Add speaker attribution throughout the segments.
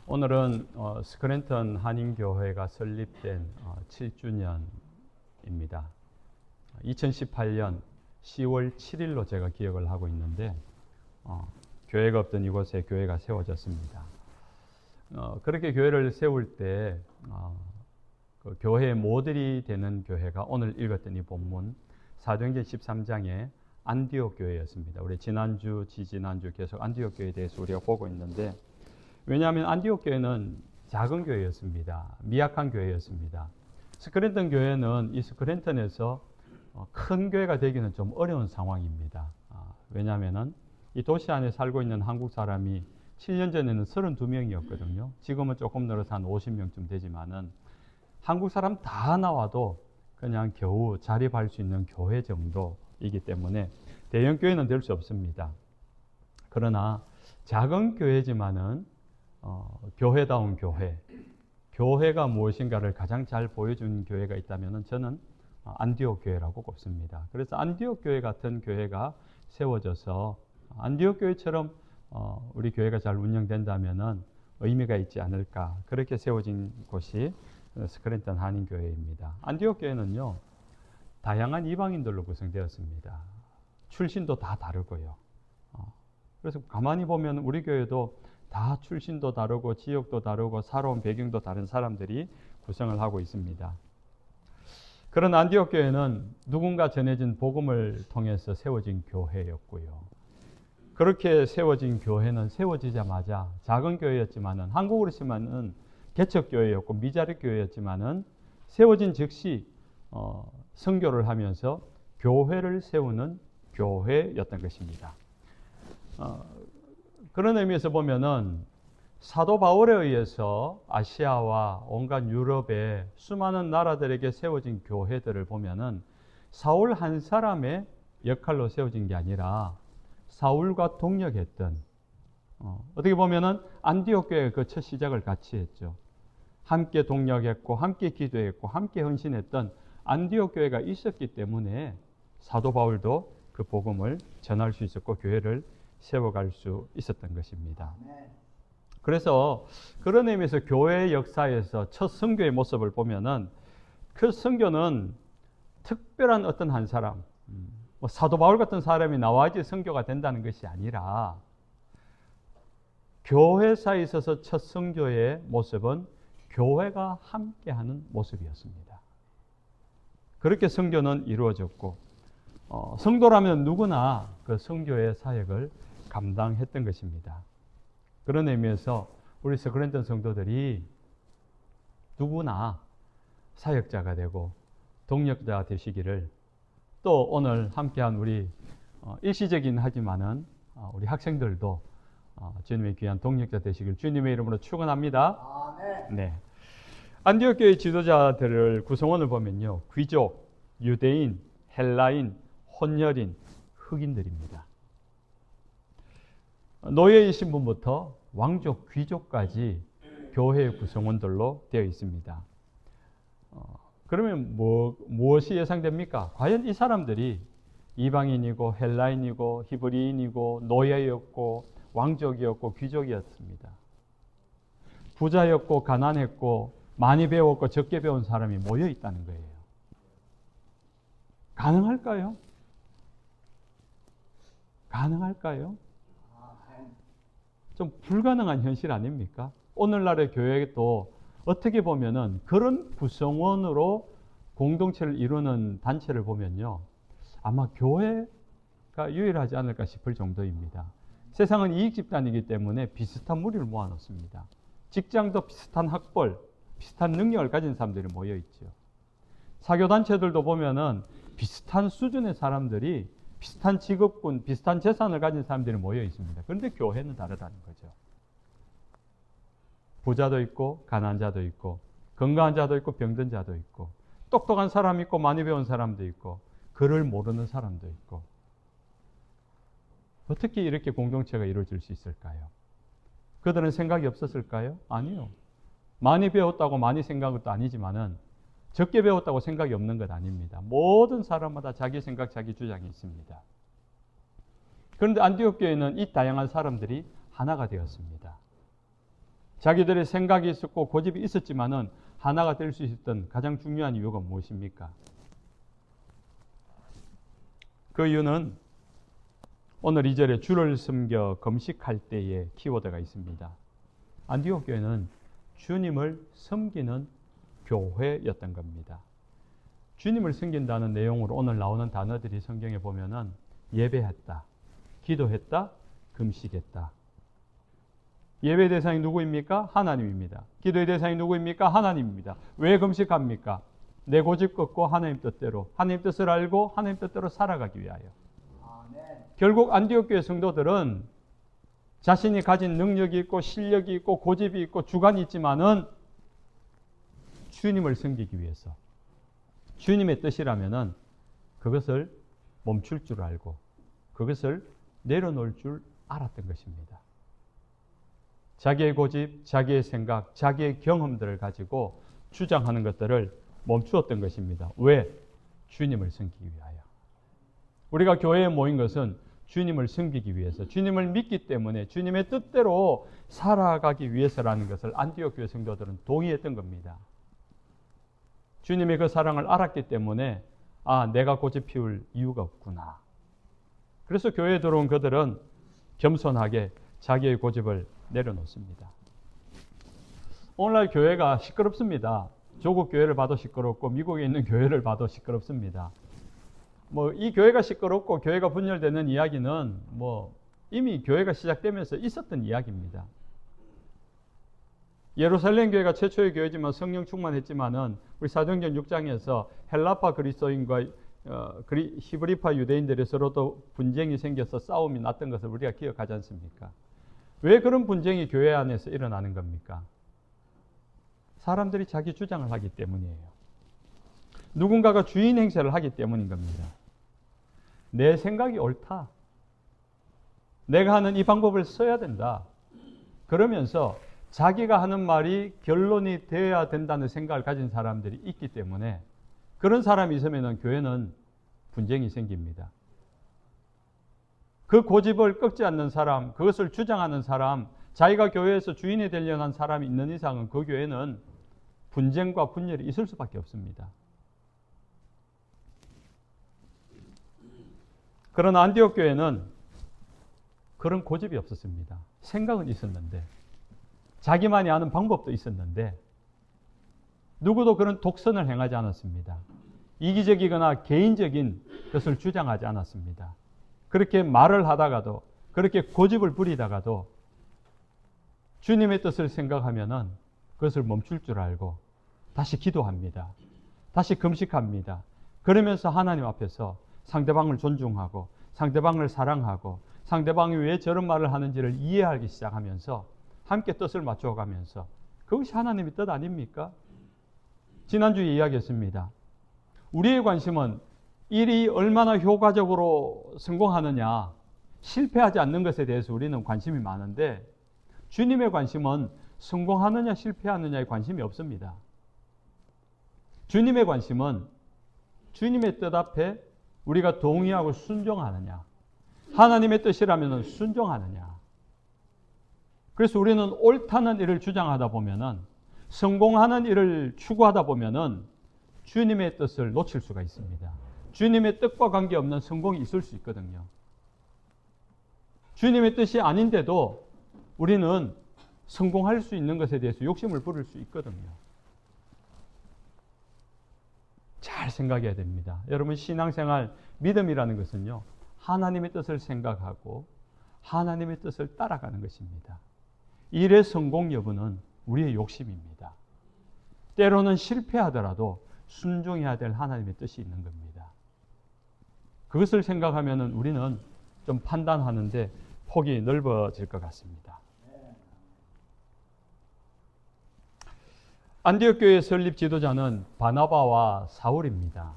Speaker 1: 오늘은 스크랜턴 한인교회가 설립된 7주년입니다. 2018년 10월 7일로 제가 기억을 하고 있는데 교회가 없던 이곳에 교회가 세워졌습니다. 그렇게 교회를 세울 때 그 교회의 모델이 되는 교회가 오늘 읽었던 이 본문 사도행전 13장의 안디옥 교회였습니다. 우리 지난주, 지지난주 계속 안디옥 교회에 대해서 우리가 보고 있는데, 왜냐하면 안디옥 교회는 작은 교회였습니다. 미약한 교회였습니다. 스크랜턴 교회는 이 스크랜턴에서 큰 교회가 되기는 좀 어려운 상황입니다. 왜냐하면 이 도시 안에 살고 있는 한국 사람이 7년 전에는 32명이었거든요. 지금은 조금 늘어서 한 50명쯤 되지만은 한국 사람 다 나와도 그냥 겨우 자립할 수 있는 교회 정도이기 때문에 대형 교회는 될 수 없습니다. 그러나 작은 교회지만은 교회다운 교회, 교회가 무엇인가를 가장 잘 보여준 교회가 있다면 저는 안디옥 교회라고 꼽습니다. 그래서 안디옥 교회 같은 교회가 세워져서 안디옥 교회처럼 우리 교회가 잘 운영된다면 의미가 있지 않을까, 그렇게 세워진 곳이 스크랜턴 한인교회입니다. 안디옥 교회는요, 다양한 이방인들로 구성되었습니다. 출신도 다 다르고요. 그래서 가만히 보면 우리 교회도 다 출신도 다르고 지역도 다르고 살아온 배경도 다른 사람들이 구성을 하고 있습니다. 그런 안디옥 교회는 누군가 전해진 복음을 통해서 세워진 교회였고요. 그렇게 세워진 교회는 세워지자마자 작은 교회였지만은, 한국으로 치면은 개척교회였고 미자립 교회였지만은 세워진 즉시 선교를 하면서 교회를 세우는 교회였던 것입니다. 그런 의미에서 보면은 사도 바울에 의해서 아시아와 온갖 유럽의 수많은 나라들에게 세워진 교회들을 보면은 사울 한 사람의 역할로 세워진 게 아니라 사울과 동역했던, 어떻게 보면은 안디옥 교회가 그 첫 시작을 같이 했죠. 함께 동역했고 함께 기도했고 함께 헌신했던 안디옥 교회가 있었기 때문에 사도 바울도 그 복음을 전할 수 있었고 교회를 세워갈 수 있었던 것입니다. 그래서 그런 의미에서 교회 역사에서 첫 선교의 모습을 보면은 그 선교는 특별한 어떤 한 사람, 사도 바울 같은 사람이 나와야지 선교가 된다는 것이 아니라 교회사에 있어서 첫 선교의 모습은 교회가 함께하는 모습이었습니다. 그렇게 선교는 이루어졌고 성도라면 누구나 그 선교의 사역을 감당했던 것입니다. 그런 의미에서 우리 스크랜턴 성도들이 누구나 사역자가 되고 동역자가 되시기를, 또 오늘 함께한 우리 일시적인 하지만은 우리 학생들도 주님의 귀한 동역자 되시길 주님의 이름으로 축원합니다. 네. 안디옥 교회 지도자들을 구성원을 보면요, 귀족, 유대인, 헬라인, 혼혈인, 흑인들입니다. 노예의 신분부터 왕족, 귀족까지 교회의 구성원들로 되어 있습니다. 그러면 무엇이 예상됩니까? 과연 이 사람들이 이방인이고 헬라인이고 히브리인이고 노예였고 왕족이었고 귀족이었습니다. 부자였고 가난했고 많이 배웠고 적게 배운 사람이 모여 있다는 거예요. 가능할까요? 가능할까요? 좀 불가능한 현실 아닙니까? 오늘날의 교회도 어떻게 보면은 그런 구성원으로 공동체를 이루는 단체를 보면요, 아마 교회가 유일하지 않을까 싶을 정도입니다. 세상은 이익 집단이기 때문에 비슷한 무리를 모아놓습니다. 직장도 비슷한 학벌, 비슷한 능력을 가진 사람들이 모여 있죠. 사교단체들도 보면은 비슷한 수준의 사람들이, 비슷한 직업군, 비슷한 재산을 가진 사람들이 모여 있습니다. 그런데 교회는 다르다는 거죠. 부자도 있고 가난한 자도 있고 건강한 자도 있고 병든 자도 있고 똑똑한 사람이 있고 많이 배운 사람도 있고 글을 모르는 사람도 있고, 어떻게 이렇게 공동체가 이루어질 수 있을까요? 그들은 생각이 없었을까요? 아니요. 많이 배웠다고 많이 생각한 것도 아니지만은 적게 배웠다고 생각이 없는 것 아닙니다. 모든 사람마다 자기 생각, 자기 주장이 있습니다. 그런데 안디옥 교회는 이 다양한 사람들이 하나가 되었습니다. 자기들의 생각이 있었고 고집이 있었지만은 하나가 될 수 있었던 가장 중요한 이유가 무엇입니까? 그 이유는 오늘 2절에 주를 섬겨 금식할 때의 키워드가 있습니다. 안디옥 교회는 주님을 섬기는 교회였던 겁니다. 주님을 섬긴다는 내용으로 오늘 나오는 단어들이 성경에 보면은 예배했다, 기도했다, 금식했다. 예배 대상이 누구입니까? 하나님입니다. 기도의 대상이 누구입니까? 하나님입니다. 왜 금식합니까? 내 고집 꺾고 하나님 뜻대로, 하나님 뜻을 알고 하나님 뜻대로 살아가기 위하여. 결국 안디옥 교회 성도들은 자신이 가진 능력이 있고 실력이 있고 고집이 있고 주관이 있지만은 주님을 섬기기 위해서, 주님의 뜻이라면은 그것을 멈출 줄 알고 그것을 내려놓을 줄 알았던 것입니다. 자기의 고집, 자기의 생각, 자기의 경험들을 가지고 주장하는 것들을 멈추었던 것입니다. 왜? 주님을 섬기기 위하여. 우리가 교회에 모인 것은 주님을 섬기기 위해서, 주님을 믿기 때문에 주님의 뜻대로 살아가기 위해서라는 것을 안디옥 교회 성도들은 동의했던 겁니다. 주님의 그 사랑을 알았기 때문에 내가 고집 피울 이유가 없구나. 그래서 교회에 들어온 그들은 겸손하게 자기의 고집을 내려놓습니다. 오늘날 교회가 시끄럽습니다. 조국 교회를 봐도 시끄럽고 미국에 있는 교회를 봐도 시끄럽습니다. 이 교회가 시끄럽고 교회가 분열되는 이야기는 이미 교회가 시작되면서 있었던 이야기입니다. 예루살렘 교회가 최초의 교회지만 성령 충만했지만은 우리 사도행전 6장에서 헬라파 그리스도인과 히브리파 유대인들이 서로 또 분쟁이 생겨서 싸움이 났던 것을 우리가 기억하지 않습니까? 왜 그런 분쟁이 교회 안에서 일어나는 겁니까? 사람들이 자기 주장을 하기 때문이에요. 누군가가 주인 행세를 하기 때문인 겁니다. 내 생각이 옳다. 내가 하는 이 방법을 써야 된다. 그러면서 자기가 하는 말이 결론이 되어야 된다는 생각을 가진 사람들이 있기 때문에 그런 사람이 있으면 교회는 분쟁이 생깁니다. 그 고집을 꺾지 않는 사람, 그것을 주장하는 사람, 자기가 교회에서 주인이 되려는 한 사람이 있는 이상은 그 교회는 분쟁과 분열이 있을 수밖에 없습니다. 그러나 안디옥 교회는 그런 고집이 없었습니다. 생각은 있었는데, 자기만이 아는 방법도 있었는데, 누구도 그런 독선을 행하지 않았습니다. 이기적이거나 개인적인 것을 주장하지 않았습니다. 그렇게 말을 하다가도, 그렇게 고집을 부리다가도 주님의 뜻을 생각하면은 그것을 멈출 줄 알고 다시 기도합니다. 다시 금식합니다. 그러면서 하나님 앞에서 상대방을 존중하고 상대방을 사랑하고 상대방이 왜 저런 말을 하는지를 이해하기 시작하면서 함께 뜻을 맞춰가면서, 그것이 하나님의 뜻 아닙니까? 지난주에 이야기했습니다. 우리의 관심은 일이 얼마나 효과적으로 성공하느냐, 실패하지 않는 것에 대해서 우리는 관심이 많은데 주님의 관심은 성공하느냐 실패하느냐에 관심이 없습니다. 주님의 관심은 주님의 뜻 앞에 우리가 동의하고 순종하느냐, 하나님의 뜻이라면 순종하느냐. 그래서 우리는 옳다는 일을 주장하다 보면은, 성공하는 일을 추구하다 보면은 주님의 뜻을 놓칠 수가 있습니다. 주님의 뜻과 관계없는 성공이 있을 수 있거든요. 주님의 뜻이 아닌데도 우리는 성공할 수 있는 것에 대해서 욕심을 부릴 수 있거든요. 잘 생각해야 됩니다. 여러분, 신앙생활, 믿음이라는 것은요, 하나님의 뜻을 생각하고 하나님의 뜻을 따라가는 것입니다. 일의 성공 여부는 우리의 욕심입니다. 때로는 실패하더라도 순종해야 될 하나님의 뜻이 있는 겁니다. 그것을 생각하면 우리는 좀 판단하는데 폭이 넓어질 것 같습니다. 안디옥 교회 설립 지도자는 바나바와 사울입니다.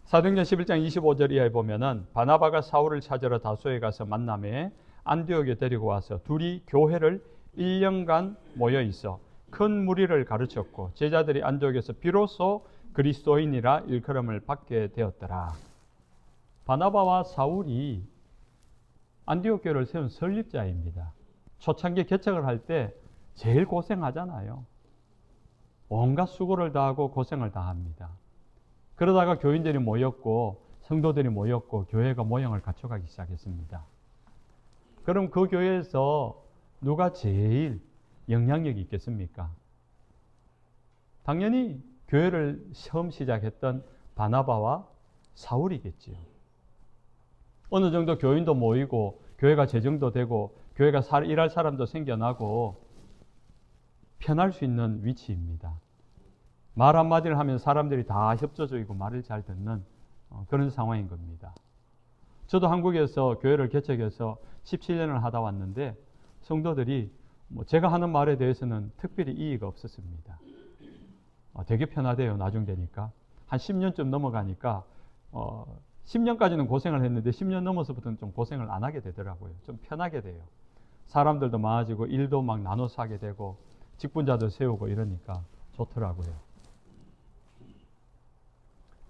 Speaker 1: 사도행전 11장 25절 이하에 보면은 바나바가 사울을 찾으러 다소에 가서 만남에 안디옥에 데리고 와서 둘이 교회를 1년간 모여 있어 큰 무리를 가르쳤고 제자들이 안디옥에서 비로소 그리스도인이라 일컬음을 받게 되었더라. 바나바와 사울이 안디옥 교회를 세운 설립자입니다. 초창기 개척을 할 때 제일 고생하잖아요. 온갖 수고를 다하고 고생을 다합니다. 그러다가 교인들이 모였고 성도들이 모였고 교회가 모형을 갖춰가기 시작했습니다. 그럼 그 교회에서 누가 제일 영향력이 있겠습니까? 당연히 교회를 처음 시작했던 바나바와 사울이겠지요. 어느 정도 교인도 모이고 교회가 재정도 되고 교회가 일할 사람도 생겨나고 편할 수 있는 위치입니다. 말 한마디를 하면 사람들이 다 협조적이고 말을 잘 듣는 그런 상황인 겁니다. 저도 한국에서 교회를 개척해서 17년을 하다 왔는데 성도들이 제가 하는 말에 대해서는 특별히 이의가 없었습니다. 되게 편하대요. 나중 되니까. 한 10년쯤 넘어가니까 10년까지는 고생을 했는데 10년 넘어서부터는 좀 고생을 안 하게 되더라고요. 좀 편하게 돼요. 사람들도 많아지고 일도 막 나눠서 하게 되고 직분자도 세우고 이러니까 좋더라고요.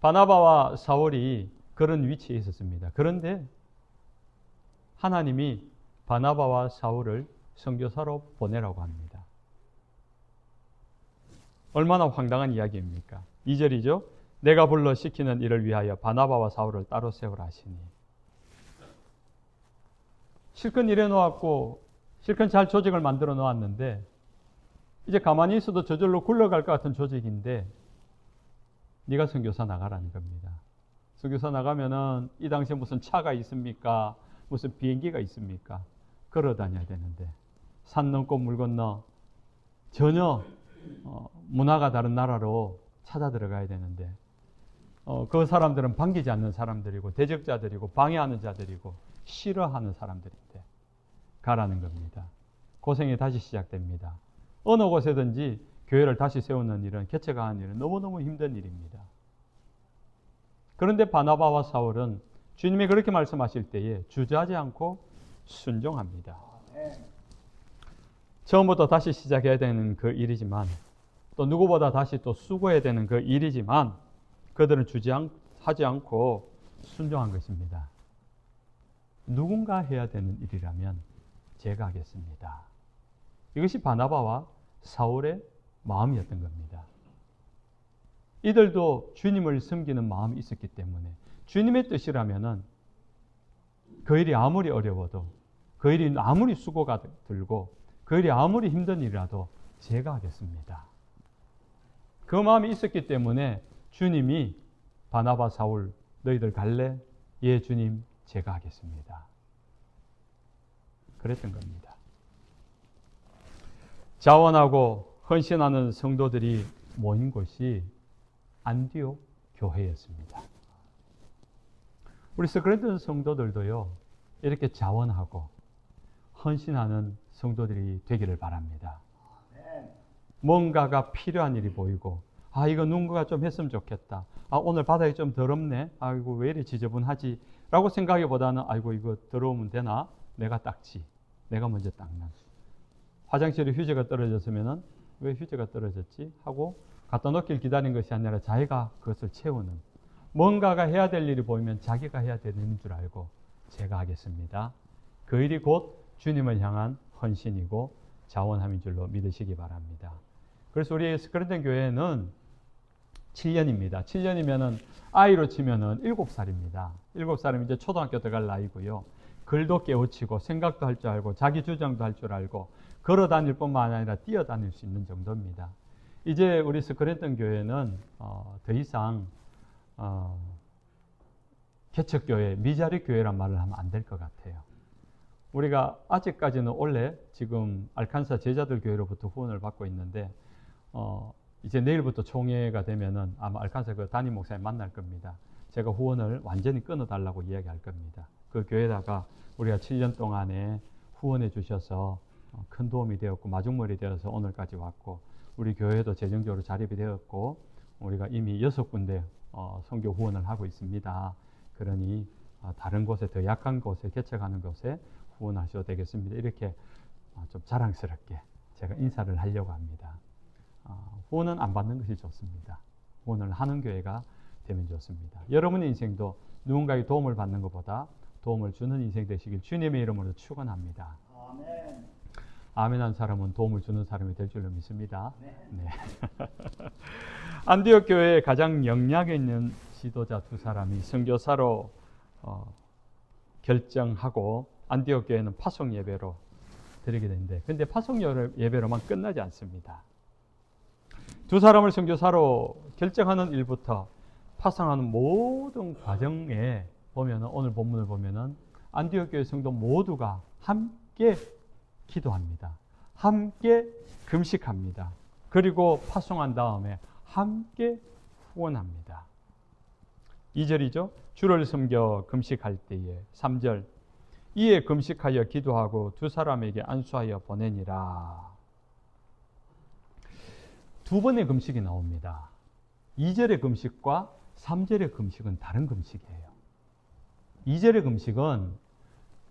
Speaker 1: 바나바와 사울이 그런 위치에 있었습니다. 그런데 하나님이 바나바와 사울을 선교사로 보내라고 합니다. 얼마나 황당한 이야기입니까? 2절이죠. 내가 불러 시키는 일을 위하여 바나바와 사울을 따로 세우라 하시니. 실컷 일해 놓았고 실컷 잘 조직을 만들어 놓았는데 이제 가만히 있어도 저절로 굴러갈 것 같은 조직인데 네가 선교사 나가라는 겁니다. 선교사 나가면은 이 당시에 무슨 차가 있습니까? 무슨 비행기가 있습니까? 걸어 다녀야 되는데 산 넘고 물 건너 전혀 문화가 다른 나라로 찾아 들어가야 되는데 그 사람들은 반기지 않는 사람들이고 대적자들이고 방해하는 자들이고 싫어하는 사람들인데 가라는 겁니다. 고생이 다시 시작됩니다. 어느 곳에든지 교회를 다시 세우는 일은 개척하는 일은 너무너무 힘든 일입니다. 그런데 바나바와 사울은 주님이 그렇게 말씀하실 때에 주저하지 않고 순종합니다. 처음부터 다시 시작해야 되는 그 일이지만 또 누구보다 다시 또 수고해야 되는 그 일이지만 그들은 주저하지 않고 순종한 것입니다. 누군가 해야 되는 일이라면 제가 하겠습니다. 이것이 바나바와 사울의 마음이었던 겁니다. 이들도 주님을 섬기는 마음이 있었기 때문에 주님의 뜻이라면은 그 일이 아무리 어려워도 그 일이 아무리 수고가 들고 그 일이 아무리 힘든 일이라도 제가 하겠습니다. 그 마음이 있었기 때문에 주님이 바나바 사울 너희들 갈래? 예 주님 제가 하겠습니다. 그랬던 겁니다. 자원하고 헌신하는 성도들이 모인 곳이 안디옥 교회였습니다. 우리 스크랜턴 성도들도요 이렇게 자원하고 헌신하는 성도들이 되기를 바랍니다. 뭔가가 필요한 일이 보이고 이거 누군가가 좀 했으면 좋겠다. 오늘 바닥이 좀 더럽네. 이거 왜 이리 지저분하지? 라고 생각하기보다는 아이고 이거 더러우면 되나? 내가 닦지. 내가 먼저 닦는. 화장실에 휴지가 떨어졌으면 왜 휴지가 떨어졌지? 하고 갖다 놓길 기다리는 것이 아니라 자기가 그것을 채우는. 뭔가가 해야 될 일이 보이면 자기가 해야 되는 줄 알고 제가 하겠습니다. 그 일이 곧 주님을 향한 헌신이고 자원함인 줄로 믿으시기 바랍니다. 그래서 우리 스크랜턴 교회는 7년입니다. 7년이면은 아이로 치면은 7살입니다. 7살이면 이제 초등학교 들어갈 나이고요. 글도 깨우치고 생각도 할 줄 알고 자기 주장도 할 줄 알고 걸어 다닐 뿐만 아니라 뛰어 다닐 수 있는 정도입니다. 이제 우리 스크랜턴 교회는 더 이상 개척교회, 미자립 교회란 말을 하면 안 될 것 같아요. 우리가 아직까지는 원래 지금 알칸사 제자들 교회로부터 후원을 받고 있는데 이제 내일부터 총회가 되면은 아마 알칸사 그 담임 목사님 만날 겁니다. 제가 후원을 완전히 끊어달라고 이야기할 겁니다. 그 교회에다가 우리가 7년 동안에 후원해 주셔서 큰 도움이 되었고 마중물이 되어서 오늘까지 왔고 우리 교회도 재정적으로 자립이 되었고 우리가 이미 6군데 선교 후원을 하고 있습니다. 그러니 다른 곳에 더 약한 곳에 개척하는 곳에 후원하셔도 되겠습니다. 이렇게 좀 자랑스럽게 제가 인사를 하려고 합니다. 후원은 안 받는 것이 좋습니다. 후원을 하는 교회가 되면 좋습니다. 여러분의 인생도 누군가의 도움을 받는 것보다 도움을 주는 인생 되시길 주님의 이름으로 축원합니다. 아멘. 아멘한 사람은 도움을 주는 사람이 될 줄로 믿습니다. 네. 안디옥 교회의 가장 영향 있는 지도자 두 사람이 선교사로 결정하고 안디옥 교회는 파송 예배로 드리게 되는데, 근데 파송 예배로만 끝나지 않습니다. 두 사람을 선교사로 결정하는 일부터 파송하는 모든 과정에 보면은, 오늘 본문을 보면은 안디옥 교회 성도 모두가 함께 기도합니다. 함께 금식합니다. 그리고 파송한 다음에 함께 후원합니다. 2절이죠. 주를 섬겨 금식할 때에. 3절. 이에 금식하여 기도하고 두 사람에게 안수하여 보내니라. 두 번의 금식이 나옵니다. 2절의 금식과 3절의 금식은 다른 금식이에요. 2절의 금식은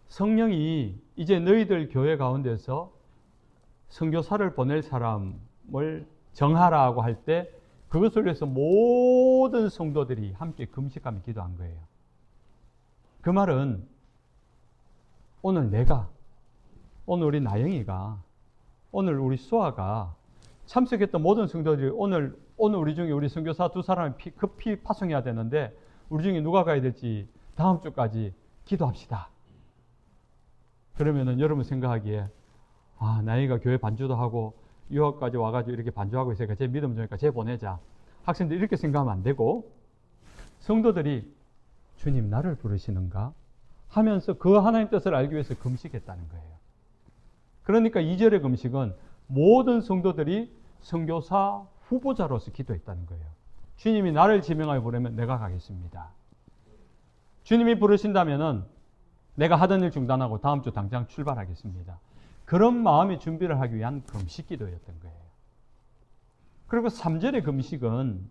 Speaker 1: 성령이 이제 너희들 교회 가운데서 선교사를 보낼 사람을 정하라고 할 때 그것을 위해서 모든 성도들이 함께 금식하며 기도한 거예요. 그 말은 오늘 내가, 오늘 우리 나영이가, 오늘 우리 수아가 참석했던 모든 성도들이 오늘 우리 중에 우리 선교사 두 사람을 급히 파송해야 되는데 우리 중에 누가 가야 될지 다음 주까지 기도합시다. 그러면은 여러분 생각하기에 나영이가 교회 반주도 하고 유학까지 와가지고 이렇게 반주하고 있으니까 제 믿음 좋으니까 쟤 보내자. 학생들 이렇게 생각하면 안 되고, 성도들이 주님 나를 부르시는가 하면서 그 하나님 뜻을 알기 위해서 금식했다는 거예요. 그러니까 2절의 금식은 모든 성도들이 선교사 후보자로서 기도했다는 거예요. 주님이 나를 지명하여 부르면 내가 가겠습니다. 주님이 부르신다면은 내가 하던 일 중단하고 다음 주 당장 출발하겠습니다. 그런 마음의 준비를 하기 위한 금식 기도였던 거예요. 그리고 3절의 금식은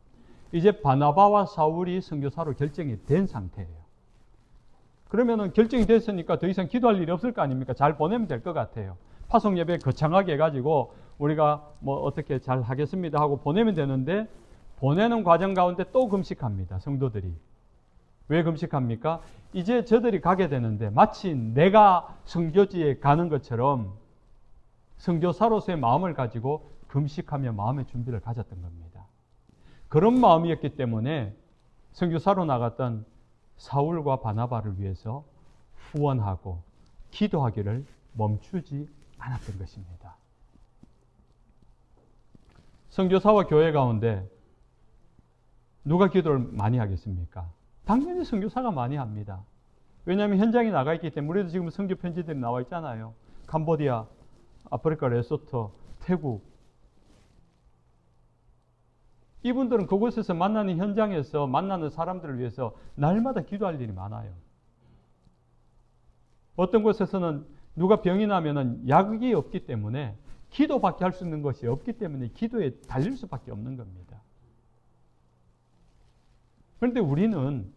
Speaker 1: 이제 바나바와 사울이 선교사로 결정이 된 상태예요. 그러면은 결정이 됐으니까 더 이상 기도할 일이 없을 거 아닙니까? 잘 보내면 될 것 같아요. 파송 예배 거창하게 해가지고 우리가 뭐 어떻게 잘 하겠습니다 하고 보내면 되는데, 보내는 과정 가운데 또 금식합니다. 성도들이. 왜 금식합니까? 이제 저들이 가게 되는데 마치 내가 선교지에 가는 것처럼 선교사로서의 마음을 가지고 금식하며 마음의 준비를 가졌던 겁니다. 그런 마음이었기 때문에 선교사로 나갔던 사울과 바나바를 위해서 후원하고 기도하기를 멈추지 않았던 것입니다. 선교사와 교회 가운데 누가 기도를 많이 하겠습니까? 당연히 선교사가 많이 합니다. 왜냐하면 현장에 나가 있기 때문에. 우리도 지금 선교 편지들이 나와 있잖아요. 캄보디아, 아프리카 레소토, 태국. 이분들은 그곳에서 만나는 현장에서 만나는 사람들을 위해서 날마다 기도할 일이 많아요. 어떤 곳에서는 누가 병이 나면은 약이 없기 때문에 기도밖에 할 수 있는 것이 없기 때문에 기도에 달릴 수밖에 없는 겁니다. 그런데 우리는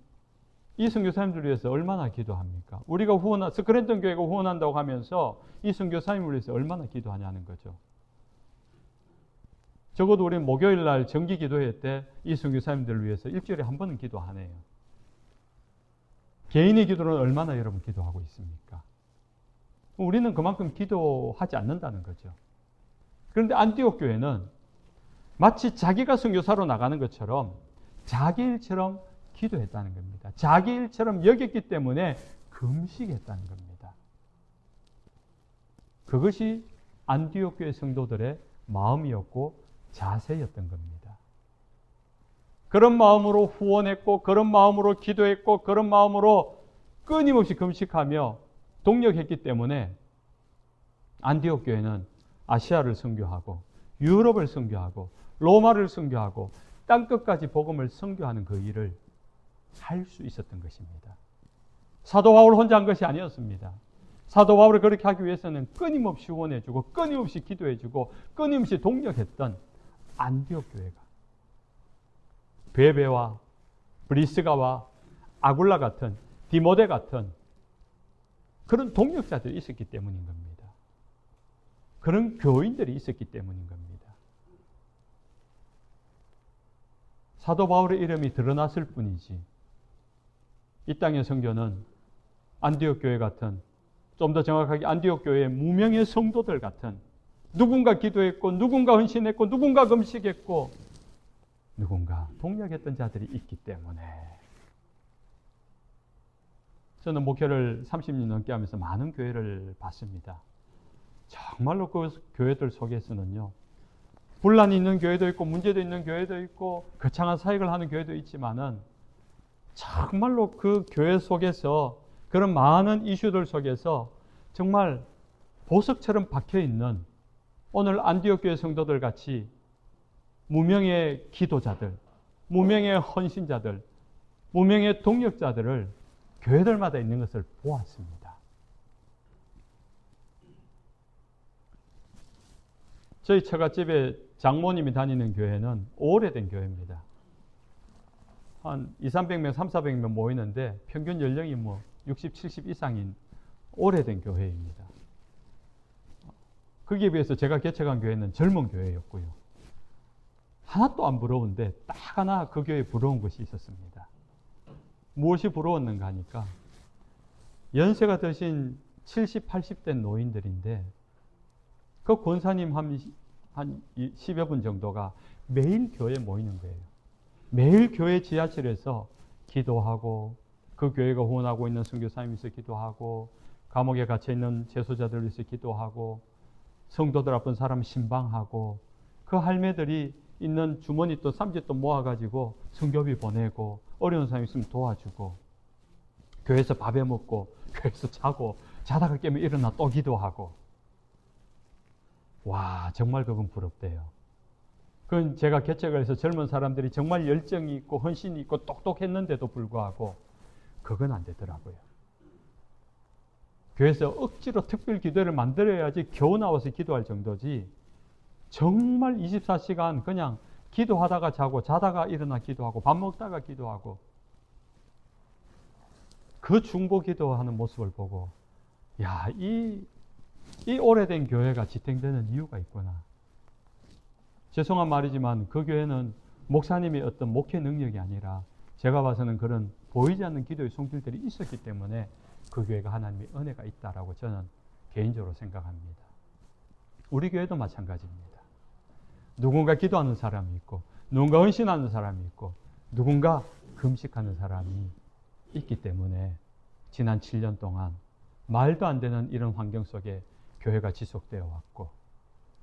Speaker 1: 이 선교사님들을 위해서 얼마나 기도합니까? 우리가 스크랜턴 교회가 후원한다고 하면서 이 선교사님을 위해서 얼마나 기도하냐는 거죠. 적어도 우리는 목요일 날 정기 기도회 때 이 선교사님들을 위해서 일주일에 한 번은 기도하네요. 개인의 기도는 얼마나 여러분 기도하고 있습니까? 우리는 그만큼 기도하지 않는다는 거죠. 그런데 안디옥 교회는 마치 자기가 선교사로 나가는 것처럼 자기 일처럼 기도했다는 겁니다. 자기 일처럼 여겼기 때문에 금식했다는 겁니다. 그것이 안디옥 교회 성도들의 마음이었고 자세였던 겁니다. 그런 마음으로 후원했고, 그런 마음으로 기도했고, 그런 마음으로 끊임없이 금식하며 동력했기 때문에 안디옥 교회는 아시아를 선교하고 유럽을 선교하고 로마를 선교하고 땅끝까지 복음을 선교하는 그 일을 할 수 있었던 것입니다. 사도 바울 혼자 한 것이 아니었습니다. 사도 바울이 그렇게 하기 위해서는 끊임없이 후원해주고 끊임없이 기도해주고 끊임없이 동력했던 안디옥 교회가 베베와 브리스가와 아굴라 같은, 디모데 같은 그런 동력자들이 있었기 때문인 겁니다. 그런 교인들이 있었기 때문인 겁니다. 사도 바울의 이름이 드러났을 뿐이지 이 땅의 선교는 안디옥 교회 같은, 좀 더 정확하게 안디옥 교회의 무명의 성도들 같은 누군가 기도했고, 누군가 헌신했고, 누군가 금식했고, 누군가 동력했던 자들이 있기 때문에. 저는 목회를 30년 넘게 하면서 많은 교회를 봤습니다. 정말로 그 교회들 속에서는요, 분란이 있는 교회도 있고, 문제도 있는 교회도 있고, 거창한 사역을 하는 교회도 있지만은, 정말로 그 교회 속에서, 그런 많은 이슈들 속에서 정말 보석처럼 박혀 있는 오늘 안디옥 교회 성도들 같이 무명의 기도자들, 무명의 헌신자들, 무명의 동력자들을 교회들마다 있는 것을 보았습니다. 저희 처갓집에 장모님이 다니는 교회는 오래된 교회입니다. 한 200~300명, 300~400명 모이는데 평균 연령이 60, 70 이상인 오래된 교회입니다. 거기에 비해서 제가 개척한 교회는 젊은 교회였고요. 하나도 안 부러운데 딱 하나 그 교회에 부러운 것이 있었습니다. 무엇이 부러웠는가 하니까 연세가 드신 70, 80대 노인들인데 그 권사님 한 10여 분 정도가 매일 교회에 모이는 거예요. 매일 교회 지하철에서 기도하고 그 교회가 후원하고 있는 선교사님이 있어 기도하고 감옥에 갇혀 있는 재소자들 위해서 기도하고 성도들 아픈 사람 신방하고 그 할매들이 있는 주머니 또 쌈짓돈 모아가지고 성교비 보내고 어려운 사람 있으면 도와주고 교회에서 밥해 먹고 교회에서 자고 자다가 깨면 일어나 또 기도하고 와 정말 그건 부럽대요. 그건 제가 개척을 해서 젊은 사람들이 정말 열정이 있고 헌신이 있고 똑똑했는데도 불구하고 그건 안 되더라고요. 교회에서 억지로 특별 기도를 만들어야지 겨우 나와서 기도할 정도지 정말 24시간 그냥 기도하다가 자고 자다가 일어나 기도하고 밥 먹다가 기도하고 그 중보 기도하는 모습을 보고 야, 이 오래된 교회가 지탱되는 이유가 있구나. 죄송한 말이지만 그 교회는 목사님의 어떤 목회 능력이 아니라 제가 봐서는 그런 보이지 않는 기도의 손길들이 있었기 때문에 그 교회가 하나님의 은혜가 있다라고 저는 개인적으로 생각합니다. 우리 교회도 마찬가지입니다. 누군가 기도하는 사람이 있고 누군가 헌신하는 사람이 있고 누군가 금식하는 사람이 있기 때문에 지난 7년 동안 말도 안 되는 이런 환경 속에 교회가 지속되어 왔고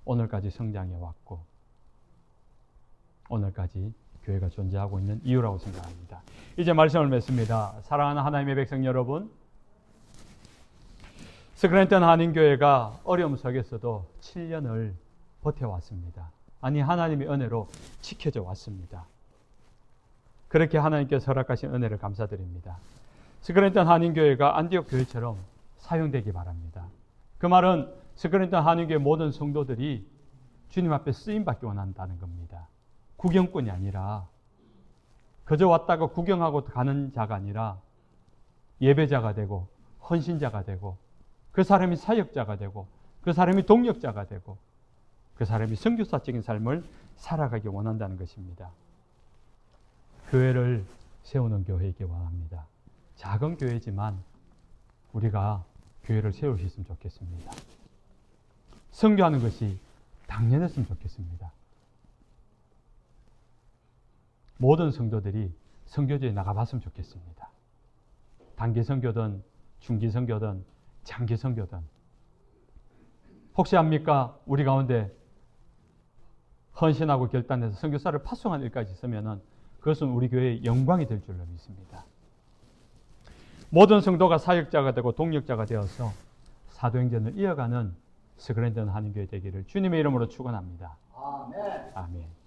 Speaker 1: 오늘까지 성장해 왔고 오늘까지 교회가 존재하고 있는 이유라고 생각합니다. 이제 말씀을 맺습니다. 사랑하는 하나님의 백성 여러분, 스크랜턴 한인교회가 어려움 속에서도 7년을 버텨왔습니다. 아니 하나님의 은혜로 지켜져 왔습니다. 그렇게 하나님께서 허락하신 은혜를 감사드립니다. 스크랜턴 한인교회가 안디옥 교회처럼 사용되기 바랍니다. 그 말은 스크랜턴 한인교회 모든 성도들이 주님 앞에 쓰임받기 원한다는 겁니다. 구경꾼이 아니라 그저 왔다가 구경하고 가는 자가 아니라 예배자가 되고 헌신자가 되고 그 사람이 사역자가 되고 그 사람이 동력자가 되고 그 사람이 선교사적인 삶을 살아가기 원한다는 것입니다. 교회를 세우는 교회이기 원합니다. 작은 교회지만 우리가 교회를 세울 수 있으면 좋겠습니다. 선교하는 것이 당연했으면 좋겠습니다. 모든 성도들이 선교지에 나가봤으면 좋겠습니다. 단기 선교든 중기 선교든 장기 선교든 혹시 압니까? 우리 가운데 헌신하고 결단해서 선교사를 파송한 일까지 있으면 그것은 우리 교회의 영광이 될 줄로 믿습니다. 모든 성도가 사역자가 되고 동력자가 되어서 사도행전을 이어가는 스크랜턴 한인교회 되기를 주님의 이름으로 축원합니다. 아멘. 아멘.